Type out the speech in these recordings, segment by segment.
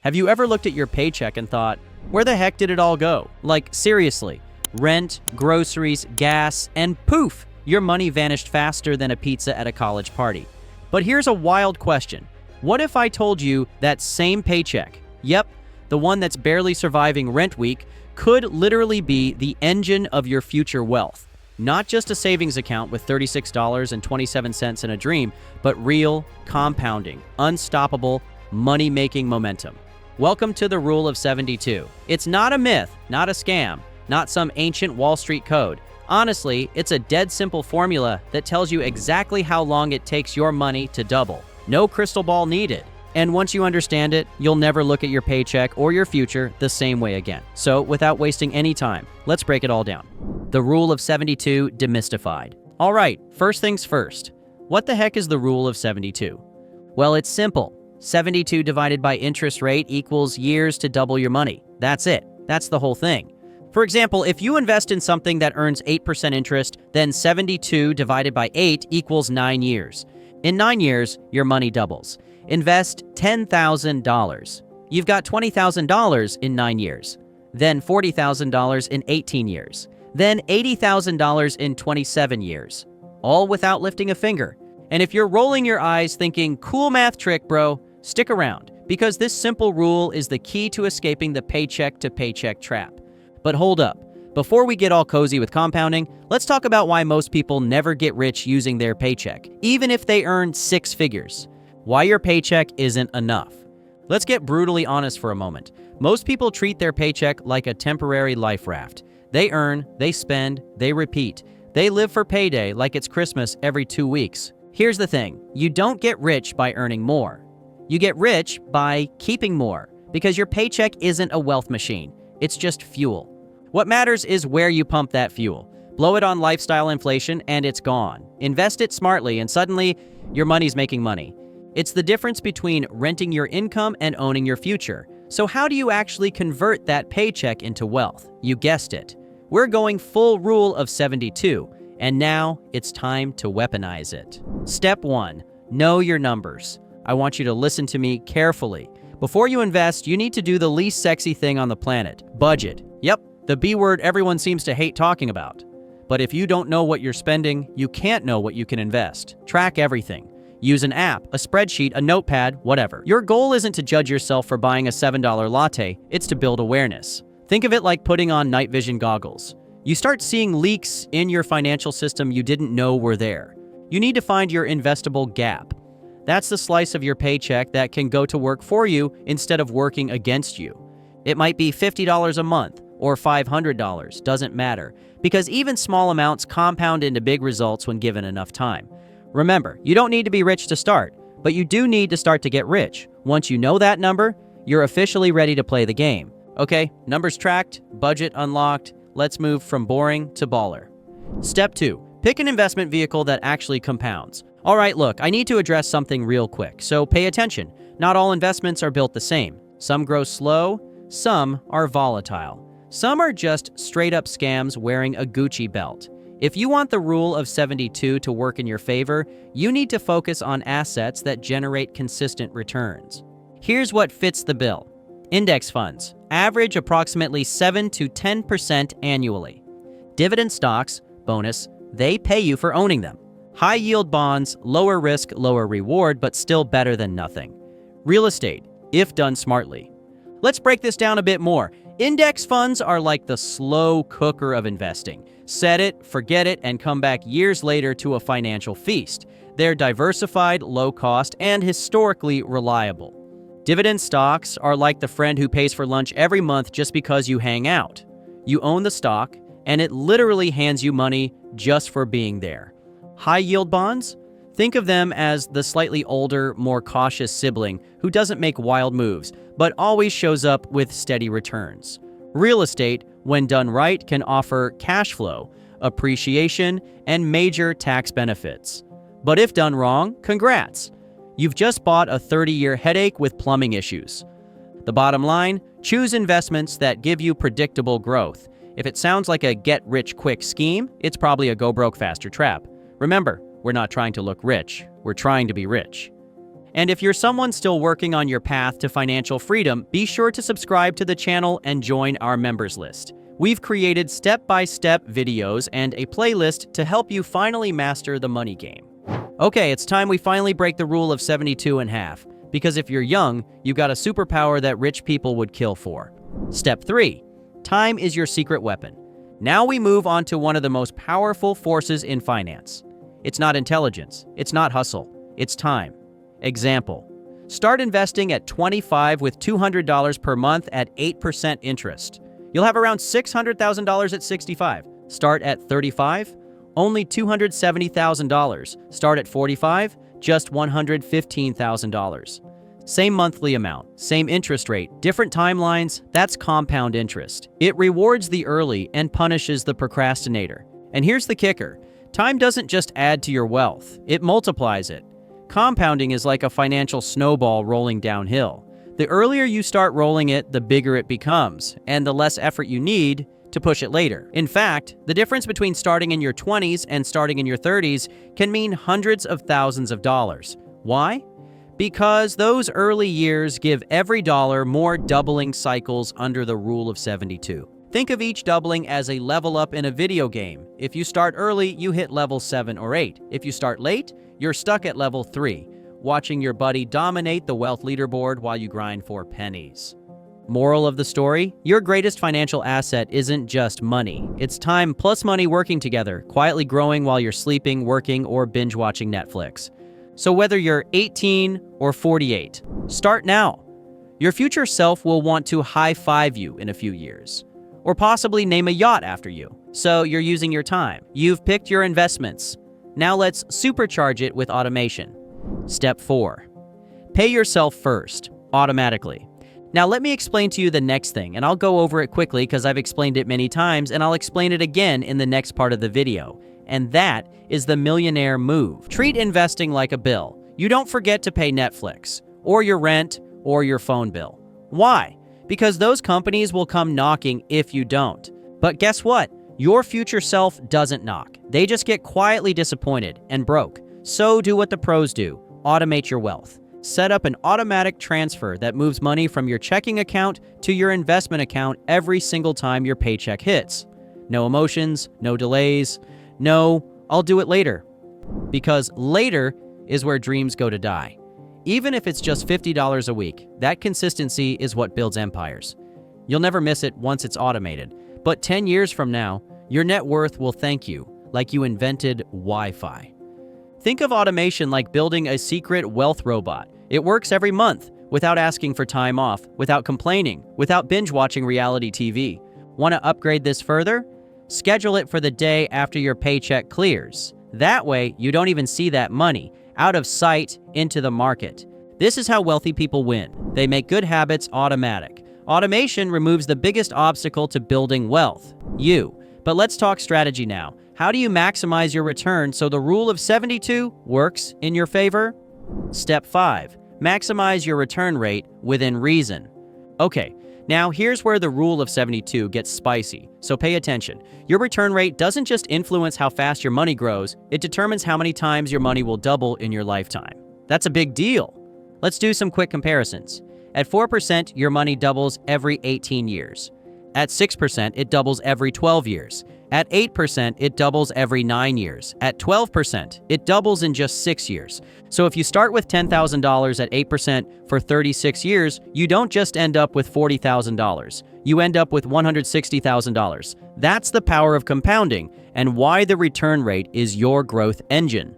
Have you ever looked at your paycheck and thought, where the heck did it all go? Like, seriously, rent, groceries, gas, and poof, your money vanished faster than a pizza at a college party. But here's a wild question. What if I told you that same paycheck, yep, the one that's barely surviving rent week, could literally be the engine of your future wealth? Not just a savings account with $36.27 in a dream, but real, compounding, unstoppable, money-making momentum. Welcome to the Rule of 72. It's not a myth, not a scam, not some ancient Wall Street code. Honestly, it's a dead simple formula that tells you exactly how long it takes your money to double. No crystal ball needed. And once you understand it, you'll never look at your paycheck or your future the same way again. So without wasting any time, let's break it all down. The Rule of 72 demystified. All right, first things first. What the heck is the Rule of 72? Well, it's simple. 72 divided by interest rate equals years to double your money. That's it. That's the whole thing. For example, if you invest in something that earns 8% interest, then 72 divided by 8 equals 9 years. In 9 years, your money doubles. Invest $10,000. You've got $20,000 in 9 years. Then $40,000 in 18 years. Then $80,000 in 27 years. All without lifting a finger. And if you're rolling your eyes thinking, cool math trick, bro, stick around, because this simple rule is the key to escaping the paycheck-to-paycheck trap. But hold up. Before we get all cozy with compounding, let's talk about why most people never get rich using their paycheck, even if they earn 6 figures. Why your paycheck isn't enough. Let's get brutally honest for a moment. Most people treat their paycheck like a temporary life raft. They earn, they spend, they repeat. They live for payday like it's Christmas every 2 weeks. Here's the thing. You don't get rich by earning more. You get rich by keeping more, because your paycheck isn't a wealth machine. It's just fuel. What matters is where you pump that fuel. Blow it on lifestyle inflation and it's gone. Invest it smartly and suddenly your money's making money. It's the difference between renting your income and owning your future. So how do you actually convert that paycheck into wealth? You guessed it. We're going full Rule of 72, and now it's time to weaponize it. Step 1, know your numbers. I want you to listen to me carefully. Before you invest, you need to do the least sexy thing on the planet, budget. Yep, the B word everyone seems to hate talking about. But if you don't know what you're spending, you can't know what you can invest. Track everything. Use an app, a spreadsheet, a notepad, whatever. Your goal isn't to judge yourself for buying a $7 latte, it's to build awareness. Think of it like putting on night vision goggles. You start seeing leaks in your financial system you didn't know were there. You need to find your investable gap. That's the slice of your paycheck that can go to work for you instead of working against you. It might be $50 a month or $500, doesn't matter, because even small amounts compound into big results when given enough time. Remember, you don't need to be rich to start, but you do need to start to get rich. Once you know that number, you're officially ready to play the game. Okay, numbers tracked, budget unlocked, let's move from boring to baller. Step 2, pick an investment vehicle that actually compounds. All right, look, I need to address something real quick, so pay attention. Not all investments are built the same. Some grow slow, some are volatile. Some are just straight-up scams wearing a Gucci belt. If you want the Rule of 72 to work in your favor, you need to focus on assets that generate consistent returns. Here's what fits the bill. Index funds average approximately 7 to 10% annually. Dividend stocks, bonus, they pay you for owning them. High-yield bonds, lower risk, lower reward, but still better than nothing. Real estate, if done smartly. Let's break this down a bit more. Index funds are like the slow cooker of investing. Set it, forget it, and come back years later to a financial feast. They're diversified, low cost, and historically reliable. Dividend stocks are like the friend who pays for lunch every month just because you hang out. You own the stock, and it literally hands you money just for being there. High-yield bonds? Think of them as the slightly older, more cautious sibling who doesn't make wild moves, but always shows up with steady returns. Real estate, when done right, can offer cash flow, appreciation, and major tax benefits. But if done wrong, congrats! You've just bought a 30-year headache with plumbing issues. The bottom line, choose investments that give you predictable growth. If it sounds like a get-rich-quick scheme, it's probably a go-broke-faster trap. Remember, we're not trying to look rich, we're trying to be rich. And if you're someone still working on your path to financial freedom, be sure to subscribe to the channel and join our members list. We've created step-by-step videos and a playlist to help you finally master the money game. Okay, it's time we finally break the rule of 72 in half, because if you're young, you've got a superpower that rich people would kill for. Step 3. Time is your secret weapon. Now we move on to one of the most powerful forces in finance. It's not intelligence, it's not hustle, it's time. Example: start investing at 25 with $200 per month at 8% interest. You'll have around $600,000 at 65. Start at 35, only $270,000. Start at 45, just $115,000. Same monthly amount, same interest rate, different timelines. That's compound interest. It rewards the early and punishes the procrastinator. And here's the kicker: time doesn't just add to your wealth, it multiplies it. Compounding is like a financial snowball rolling downhill. The earlier you start rolling it, the bigger it becomes, and the less effort you need to push it later. In fact, the difference between starting in your 20s and starting in your 30s can mean hundreds of thousands of dollars. Why? Because those early years give every dollar more doubling cycles under the rule of 72. Think of each doubling as a level up in a video game. If you start early, you hit level 7 or 8. If you start late, you're stuck at level 3, watching your buddy dominate the wealth leaderboard while you grind for pennies. Moral of the story: your greatest financial asset isn't just money. It's time plus money working together, quietly growing while you're sleeping, working, or binge-watching Netflix. So whether you're 18 or 48, start now. Your future self will want to high-five you in a few years, or possibly name a yacht after you. So you're using your time. You've picked your investments. Now let's supercharge it with automation. Step 4. Pay yourself first, automatically. Now let me explain to you the next thing, and I'll go over it quickly because I've explained it many times, and I'll explain it again in the next part of the video. And that is the millionaire move. Treat investing like a bill. You don't forget to pay Netflix, or your rent, or your phone bill. Why? Because those companies will come knocking if you don't. But guess what? Your future self doesn't knock. They just get quietly disappointed and broke. So do what the pros do. Automate your wealth. Set up an automatic transfer that moves money from your checking account to your investment account every single time your paycheck hits. No emotions, no delays, no, I'll do it later. Because later is where dreams go to die. Even if it's just $50 a week, that consistency is what builds empires. You'll never miss it once it's automated. But 10 years from now, your net worth will thank you like you invented Wi-Fi. Think of automation like building a secret wealth robot. It works every month without asking for time off, without complaining, without binge-watching reality TV. Want to upgrade this further? Schedule it for the day after your paycheck clears. That way, you don't even see that money, out of sight, into the market. This is how wealthy people win. They make good habits automatic. Automation removes the biggest obstacle to building wealth, you. But let's talk strategy now. How do you maximize your return so the rule of 72 works in your favor? Step 5. Maximize your return rate within reason. Okay, now here's where the rule of 72 gets spicy, so pay attention. Your return rate doesn't just influence how fast your money grows, it determines how many times your money will double in your lifetime. That's a big deal. Let's do some quick comparisons. At 4%, your money doubles every 18 years. At 6%, it doubles every 12 years. At 8%, it doubles every 9 years. At 12%, it doubles in just 6 years. So if you start with $10,000 at 8% for 36 years, you don't just end up with $40,000. You end up with $160,000. That's the power of compounding and why the return rate is your growth engine.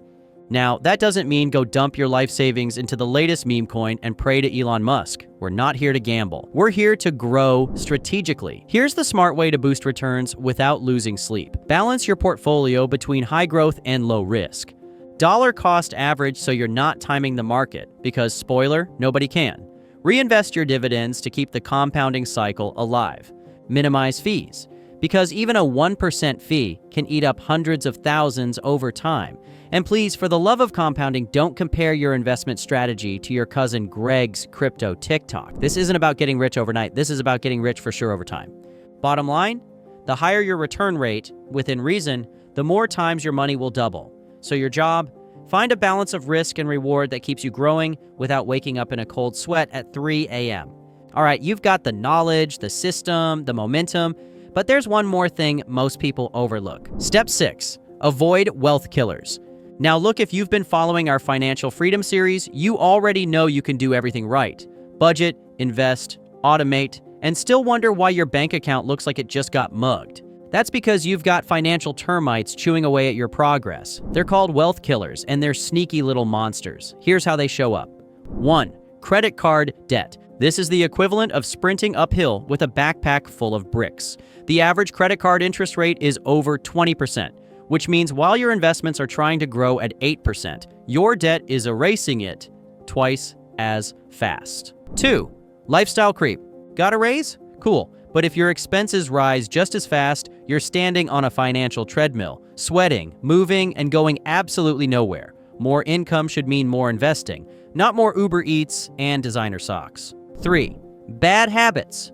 Now, that doesn't mean go dump your life savings into the latest meme coin and pray to Elon Musk. We're not here to gamble. We're here to grow strategically. Here's the smart way to boost returns without losing sleep. Balance your portfolio between high growth and low risk. Dollar cost average so you're not timing the market, because spoiler, nobody can. Reinvest your dividends to keep the compounding cycle alive. Minimize fees, because even a 1% fee can eat up hundreds of thousands over time. And please, for the love of compounding, don't compare your investment strategy to your cousin Greg's crypto TikTok. This isn't about getting rich overnight. This is about getting rich for sure over time. Bottom line, the higher your return rate, within reason, the more times your money will double. So your job, Find a balance of risk and reward that keeps you growing without waking up in a cold sweat at 3 a.m. All right, you've got the knowledge, the system, the momentum, but there's one more thing most people overlook. Step 6, avoid wealth killers. Now look, if you've been following our Financial Freedom series, you already know you can do everything right. Budget, invest, automate, and still wonder why your bank account looks like it just got mugged. That's because you've got financial termites chewing away at your progress. They're called wealth killers, and they're sneaky little monsters. Here's how they show up. 1. Credit card debt. This is the equivalent of sprinting uphill with a backpack full of bricks. The average credit card interest rate is over 20%, which means while your investments are trying to grow at 8%, your debt is erasing it twice as fast. 2. Lifestyle creep. Got a raise? Cool. But if your expenses rise just as fast, you're standing on a financial treadmill, sweating, moving, and going absolutely nowhere. More income should mean more investing, not more Uber Eats and designer socks. 3. Bad habits.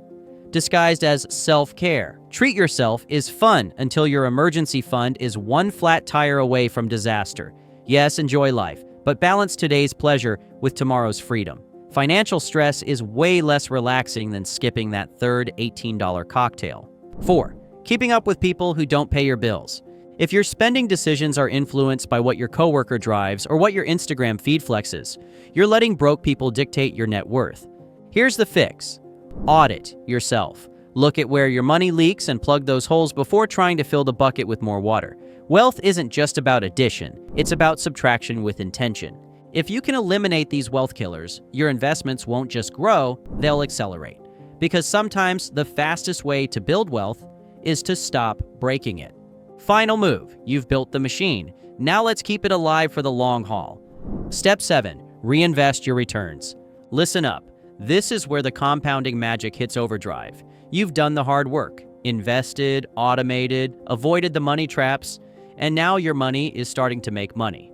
Disguised as self-care. Treat yourself is fun until your emergency fund is one flat tire away from disaster. Yes, enjoy life, but balance today's pleasure with tomorrow's freedom. Financial stress is way less relaxing than skipping that third $18 cocktail. 4. Keeping up with people who don't pay your bills. If your spending decisions are influenced by what your coworker drives or what your Instagram feed flexes, you're letting broke people dictate your net worth. Here's the fix. Audit yourself. Look at where your money leaks and plug those holes before trying to fill the bucket with more water. Wealth isn't just about addition, it's about subtraction with intention. If you can eliminate these wealth killers, your investments won't just grow, they'll accelerate. Because sometimes the fastest way to build wealth is to stop breaking it. Final move, you've built the machine. Now let's keep it alive for the long haul. Step 7, reinvest your returns. Listen up, this is where the compounding magic hits overdrive. You've done the hard work, invested, automated, avoided the money traps, and now your money is starting to make money.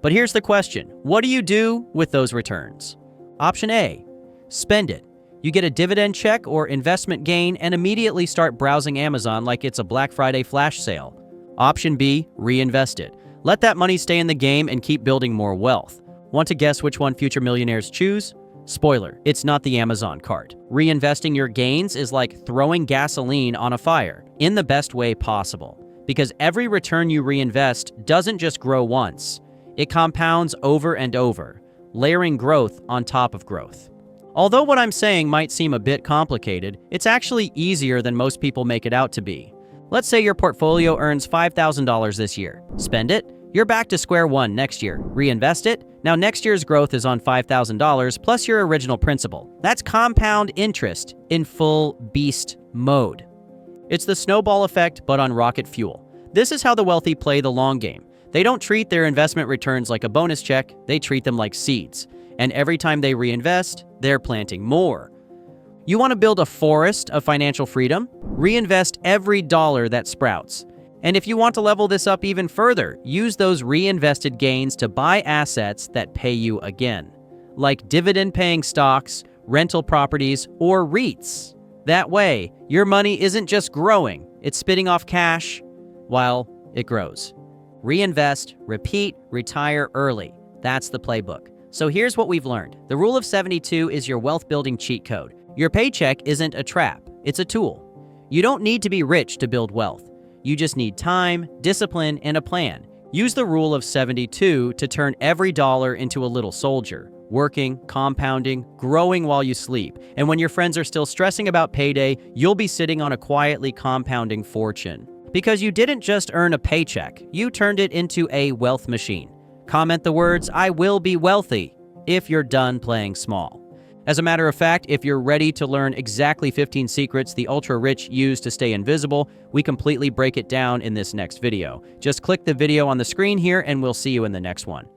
But here's the question, what do you do with those returns? Option A, spend it. You get a dividend check or investment gain and immediately start browsing Amazon like it's a Black Friday flash sale. Option B, reinvest it. Let that money stay in the game and keep building more wealth. Want to guess which one future millionaires choose? Spoiler, it's not the Amazon cart. Reinvesting your gains is like throwing gasoline on a fire in the best way possible. Because every return you reinvest doesn't just grow once. It compounds over and over, layering growth on top of growth. Although what I'm saying might seem a bit complicated, it's actually easier than most people make it out to be. Let's say your portfolio earns $5,000 this year. Spend it, you're back to square one next year. Reinvest it, now next year's growth is on $5,000 plus your original principal. That's compound interest in full beast mode. It's the snowball effect, but on rocket fuel. This is how the wealthy play the long game. They don't treat their investment returns like a bonus check, they treat them like seeds. And every time they reinvest, they're planting more. You want to build a forest of financial freedom? Reinvest every dollar that sprouts. And if you want to level this up even further, use those reinvested gains to buy assets that pay you again, like dividend-paying stocks, rental properties, or REITs. That way, your money isn't just growing, it's spitting off cash while it grows. Reinvest, repeat, retire early. That's the playbook. So here's what we've learned. The rule of 72 is your wealth building cheat code. Your paycheck isn't a trap, it's a tool. You don't need to be rich to build wealth. You just need time, discipline, and a plan. Use the rule of 72 to turn every dollar into a little soldier, working, compounding, growing while you sleep. And when your friends are still stressing about payday, you'll be sitting on a quietly compounding fortune. Because you didn't just earn a paycheck, you turned it into a wealth machine. Comment the words, "I will be wealthy," if you're done playing small. As a matter of fact, if you're ready to learn exactly 15 secrets the ultra-rich use to stay invisible, we completely break it down in this next video. Just click the video on the screen here and we'll see you in the next one.